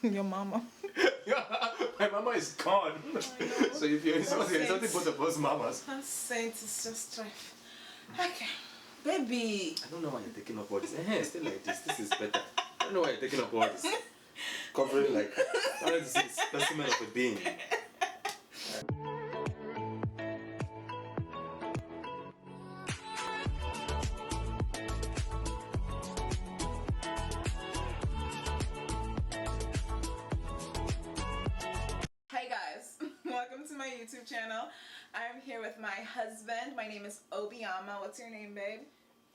Your mama. My mama is gone. So if you're insulting both of us mamas. I'm saying it's just strife. Okay. Baby. I don't know why you're taking up all this. Still like this. This is better. I don't know why you're taking up all this. Covering like, I wanted to say specimen of a being. Hey guys, welcome to my YouTube channel. I'm here with my husband. My name is Obioma. What's your name, babe?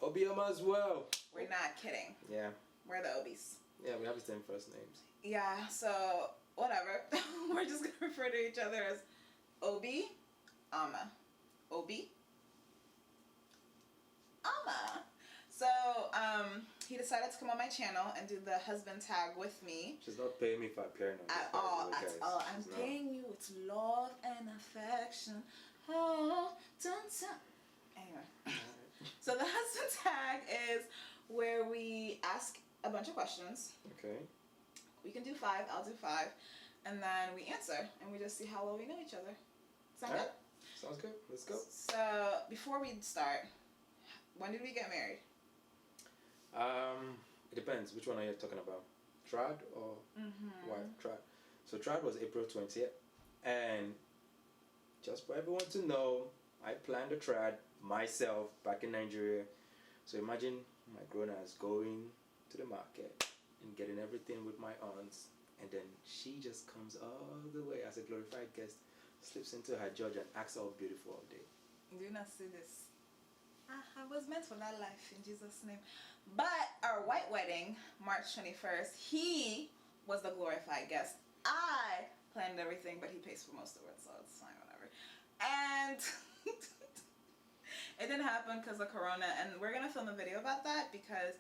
Obioma as well. We're not kidding. Yeah. We're the Obis. Yeah, we have the same first names. Yeah, so whatever. We're just gonna refer to each other as Obi, Ama. Obi, Ama. So he decided to come on my channel and do the husband tag with me. She's not paying me for appearing on this At all. I'm She's paying you with love and affection. Oh, dun, dun. Anyway. So the husband tag is where we ask a bunch of questions. Okay. We can do 5, I'll do 5. And then we answer and we just see how well we know each other. Sound good? Sounds good. Let's go. So before we start, when did we get married? It depends. Which one are you talking about? Trad or wife? Trad. So Trad was April 20th. And just for everyone to know, I planned a Trad myself back in Nigeria. So imagine my grown-ass going to the market and getting everything with my aunts. And then she just comes all the way as a glorified guest, slips into her judge and acts all beautiful all day. Do not say this. I was meant for that life in Jesus' name. But our white wedding, March 21st, he was the glorified guest. I planned everything, but he pays for most of it, so it's fine, whatever. And it didn't happen because of Corona, and we're going to film a video about that because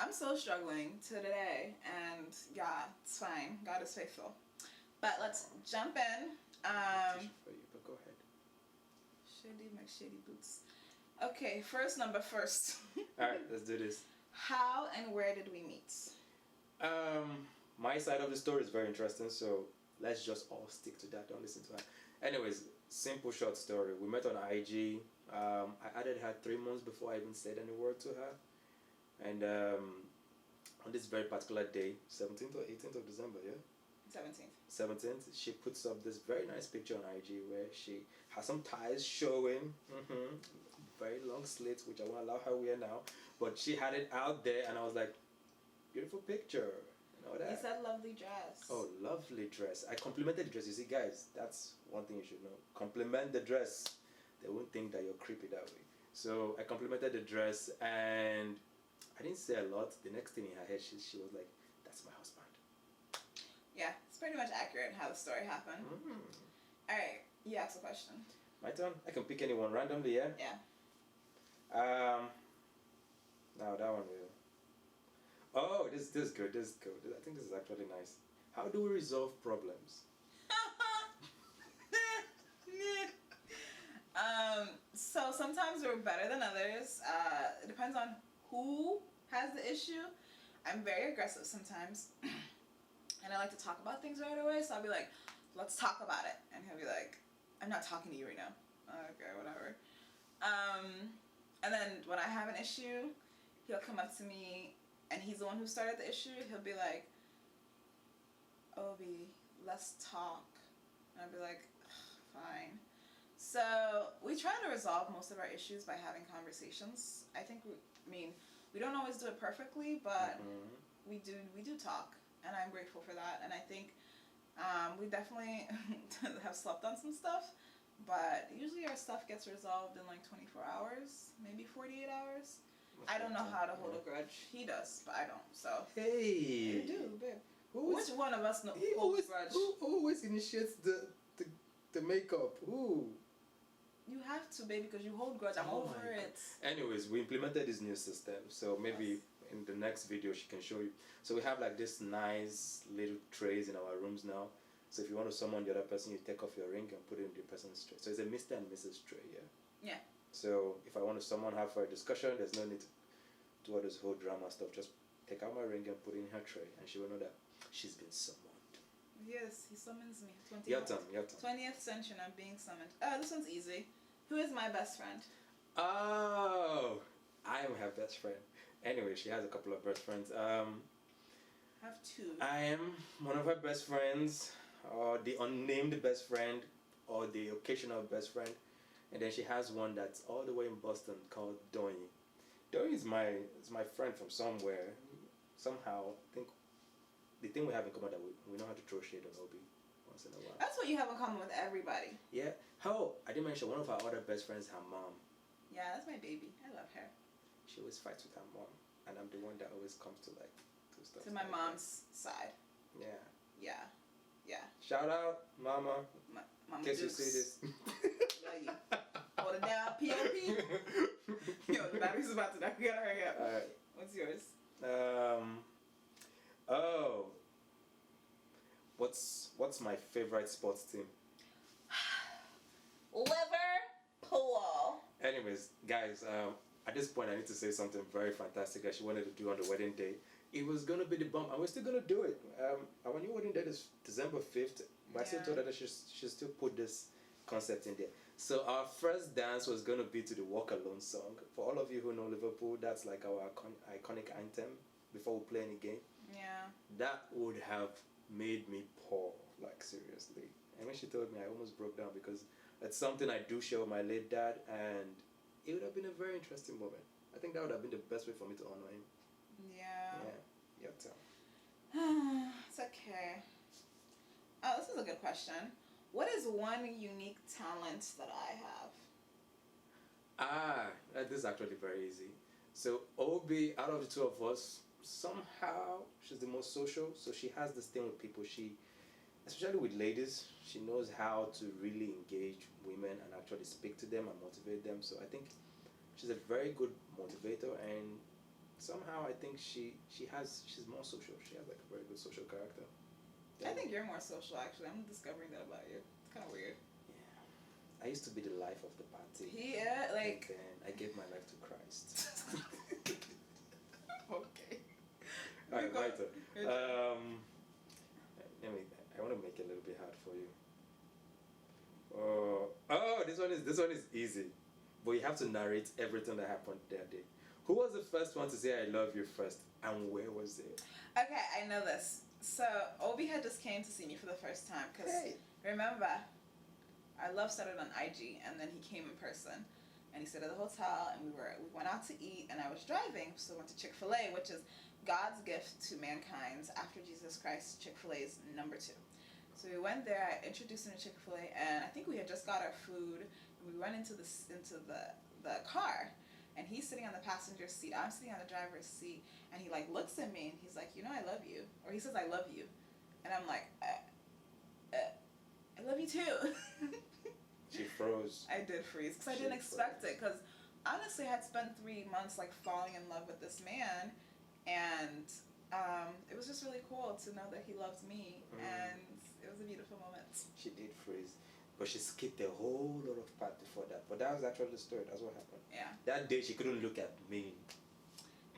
I'm still struggling to today, and yeah, it's fine. God is faithful. But let's jump in. For you, but go ahead. Shady McShady boots. Okay, number first. Alright, let's do this. How and where did we meet? My side of the story is very interesting, so let's just all stick to that. Don't listen to her. Anyways, simple short story. We met on IG. I added her 3 months before I even said any word to her. And on this very particular day, 17th or 18th of December, yeah? 17th, she puts up this very nice picture on IG where she has some ties showing, very long slits, which I won't allow her wear now, but she had it out there, and I was like, beautiful picture, you know that. You said lovely dress. Oh, lovely dress. I complimented the dress. You see, guys, that's one thing you should know. Compliment the dress. They won't think that you're creepy that way. So I complimented the dress, and I didn't say a lot. The next thing in her head, she was like, that's my husband. Yeah, it's pretty much accurate how the story happened. Alright, you ask a question. My turn? I can pick anyone randomly, yeah? Yeah. Now that one will. Oh, this is good, this is good. I think this is actually nice. How do we resolve problems? So sometimes we're better than others. It depends on who has the issue. I'm very aggressive sometimes. And I like to talk about things right away, so I'll be like, let's talk about it. And he'll be like, I'm not talking to you right now. Okay, whatever. And then when I have an issue, he'll come up to me, and he's the one who started the issue. He'll be like, Obi, let's talk. And I'll be like, fine. So we try to resolve most of our issues by having conversations. I think, we don't always do it perfectly, but we do talk. And I'm grateful for that. And I think we definitely have slept on some stuff, but usually our stuff gets resolved in like 24 hours, maybe 48 hours. I don't know how to hold a grudge. He does, but I don't. So hey, you do, babe. Which one of us holds a grudge? Who always initiates the makeup? Who? You have to, baby, because you hold grudge. I'm over it. Anyways, we implemented this new system, so maybe in the next video she can show you. So we have like this nice little trays in our rooms now. So if you want to summon the other person, you take off your ring and put it in the person's tray. So it's a Mr. and Mrs. tray, yeah? Yeah. So if I want to summon her for a discussion, there's no need to do all this whole drama stuff. Just take out my ring and put it in her tray, and she will know that she's been summoned. Yes, he summons me. Your turn. 20th century, I'm being summoned. This one's easy. Who is my best friend? Oh, I am her best friend. Anyway, she has a couple of best friends. I have two. I am one of her best friends, or the unnamed best friend, or the occasional best friend. And then she has one that's all the way in Boston called Donny. Donny is my friend from somewhere. Somehow, I think the thing we have in common that we know how to throw shade on Obi once in a while. That's what you have in common with everybody. Yeah. Oh, I didn't mention one of our other best friends, her mom. Yeah, that's my baby. I love her. She always fights with her mom, and I'm the one that always comes to like do stuff. To my mom's side. Yeah. Yeah. Yeah. Shout out, Mama. Mama In case you Dukes. see this. Love you. Hold it down, POP. Yo, the battery's about to die. We gotta hurry up. Alright. What's yours? Oh. What's my favorite sports team? Liverpool. Anyways, guys, at this point I need to say something very fantastic that she wanted to do on the wedding day. It was gonna be the bomb, and we're still gonna do it. Our new wedding date is December 5th, but I still told her that she should still put this concept in there. So our first dance was gonna be to the Walk Alone song. For all of you who know Liverpool, that's like our iconic anthem before we play any game. Yeah. That would have made me pour, like seriously. And when she told me, I almost broke down because it's something I do share with my late dad, and it would have been a very interesting moment. I think that would have been the best way for me to honor him. Yeah. Yeah, your turn. It's okay. Oh, this is a good question. What is one unique talent that I have? This is actually very easy. So Obi, out of the two of us, somehow she's the most social. So she has this thing with people. Especially with ladies, she knows how to really engage women and actually speak to them and motivate them. So I think she's a very good motivator, and somehow I think she's more social. She has like a very good social character. I think you're more social, actually. I'm discovering that about you. It's kind of weird. Yeah. I used to be the life of the party. Yeah, like... And then I gave my life to Christ. Okay. Alright, my turn. I want to make it a little bit hard for you. This one is easy. But you have to narrate everything that happened that day. Who was the first one to say I love you first, and where was it? Okay, I know this. So, Obi had just came to see me for the first time, because remember, our love started on IG, and then he came in person, and he stayed at the hotel, and we went out to eat, and I was driving, so we went to Chick-fil-A, which is God's gift to mankind. After Jesus Christ, Chick-fil-A is number 2. So we went there, I introduced him to Chick-fil-A, and I think we had just got our food, and we went into the car, and he's sitting on the passenger seat, I'm sitting on the driver's seat, and he like looks at me, and he's like, I love you, or he says, I love you, and I'm like, I love you too. She froze. I did freeze, because I didn't expect it, because honestly, I had spent 3 months like falling in love with this man, and it was just really cool to know that he loves me, and it was a beautiful moment. She did freeze, but she skipped a whole lot of part before that. But that was actually the story. That's what happened. Yeah. That day she couldn't look at me.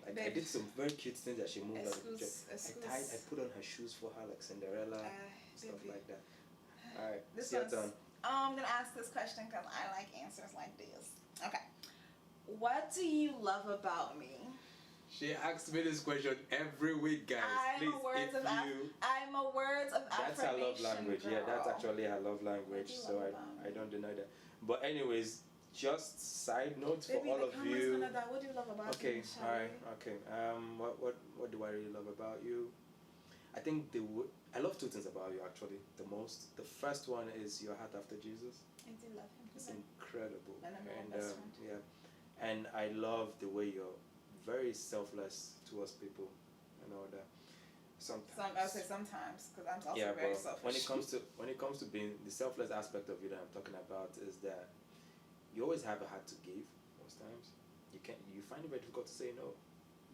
Like, I did some very cute things that she moved out of the chair. I put on her shoes for her like Cinderella, stuff like that. All right, this your turn. I'm gonna ask this question because I like answers like this. Okay. What do you love about me? She asks me this question every week, guys. I'm a words of affirmation. That's her love language. Girl. Yeah, that's actually her love language. So I don't deny that. But anyways, just side note for all of you. What do you love about me? Okay, all right, okay. What do I really love about you? I think I love 2 things about you actually. The most. The first one is your heart after Jesus. I do love him. It's incredible. My number one best friend. Yeah, and I love the way you're very selfless towards people and all that. Sometimes. I would say sometimes, because I'm also very selfish. When it comes to being the selfless aspect of you that I'm talking about is that you always have a heart to give. Most times, you find it very difficult to say no.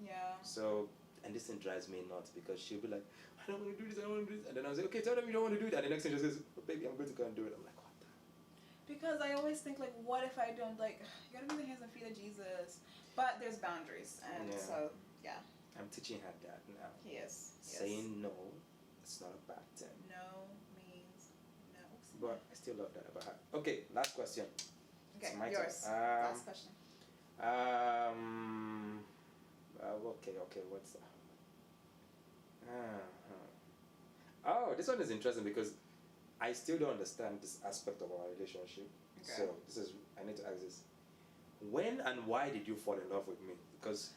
Yeah. So, and this thing drives me nuts because she'll be like, I don't want to do this, I don't want to do this, and then I was like, okay, tell them you don't want to do that, and the next thing she says, oh, baby, I'm going to go and do it. I'm like, what the? Because I always think like, what if I don't, like, you gotta be the hands and feet of Jesus. But there's boundaries, and so, yeah. I'm teaching her that now. Yes. Saying no, it's not a bad thing. No means no. But I still love that about her. Okay, last question. Okay, it's my yours. turn. Last question. Okay, what's that? Oh, this one is interesting because I still don't understand this aspect of our relationship. Okay. So I need to ask this. When and why did you fall in love with me? Because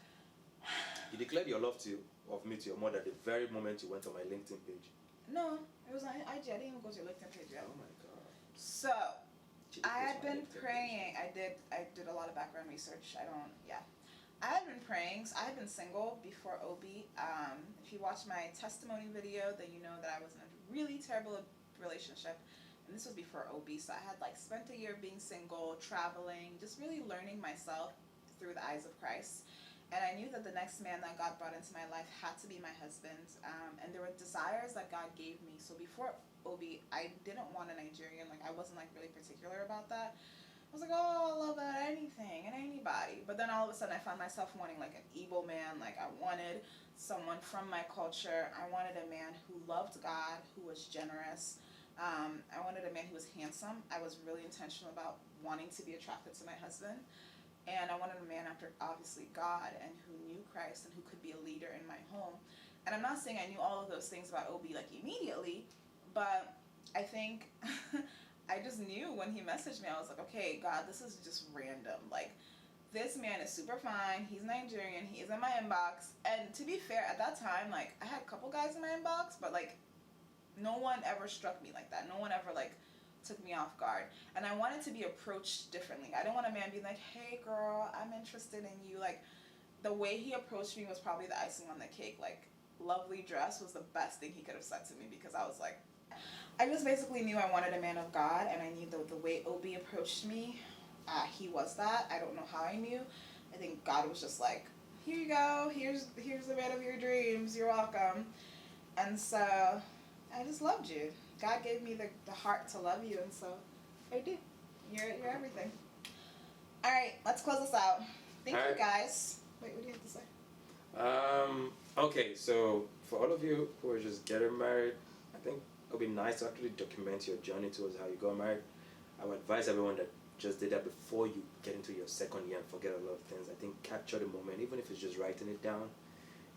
you declared your love of me to your mother the very moment you went on my LinkedIn page. No, it was on IG. I didn't even go to your LinkedIn page yet. Oh my god. So She did I post had my been LinkedIn praying. page. I did a lot of background research. I had been praying. So I had been single before Obi. If you watch my testimony video, then you know that I was in a really terrible relationship. And this was before Obi. So I had like spent a year being single, traveling, just really learning myself through the eyes of Christ. And I knew that the next man that God brought into my life had to be my husband. And there were desires that God gave me. So before Obi, I didn't want a Nigerian. Like, I wasn't like really particular about that. I was like, oh, I'll love anything and anybody. But then all of a sudden I found myself wanting like an Igbo man. Like, I wanted someone from my culture. I wanted a man who loved God, who was generous. I wanted a man who was handsome. I was really intentional about wanting to be attracted to my husband. And I wanted a man after, obviously, God, and who knew Christ and who could be a leader in my home. And I'm not saying I knew all of those things about Obi, like, immediately, but I think I just knew when he messaged me. I was like, okay, God, this is just random. Like, this man is super fine. He's Nigerian. He is in my inbox. And to be fair, at that time, like, I had a couple guys in my inbox, but, like, no one ever struck me like that. No one ever, like, took me off guard. And I wanted to be approached differently. I didn't want a man being like, hey girl, I'm interested in you. Like, the way he approached me was probably the icing on the cake. Like, lovely dress was the best thing he could have said to me, because I was like, I just basically knew I wanted a man of God, and I knew the way Obi approached me, he was that. I don't know how I knew. I think God was just like, here you go, here's the man of your dreams, you're welcome. And so I just loved you. God gave me the heart to love you, and so I do. You're everything. All right, let's close this out. Thank you, guys. Wait, what do you have to say? Okay, so for all of you who are just getting married, I think it would be nice to actually document your journey towards how you got married. I would advise everyone that just did that before you get into your second year and forget a lot of things. I think capture the moment, even if it's just writing it down.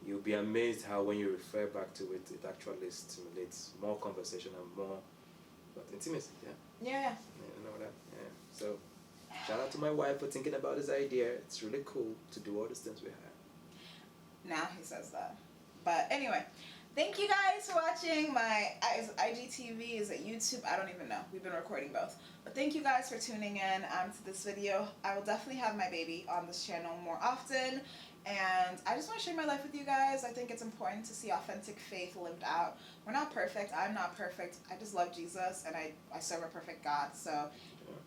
You'll be amazed how when you refer back to it, it actually stimulates more conversation and more intimacy. Yeah. You know that. Yeah. So, shout out to my wife for thinking about this idea. It's really cool to do all these things we have. Now he says that. But anyway, thank you guys for watching. My IGTV is at YouTube. I don't even know. We've been recording both. But thank you guys for tuning in to this video. I will definitely have my baby on this channel more often. And I just want to share my life with you guys. I think it's important to see authentic faith lived out. We're not perfect. I'm not perfect. I just love Jesus, and I serve a perfect God. So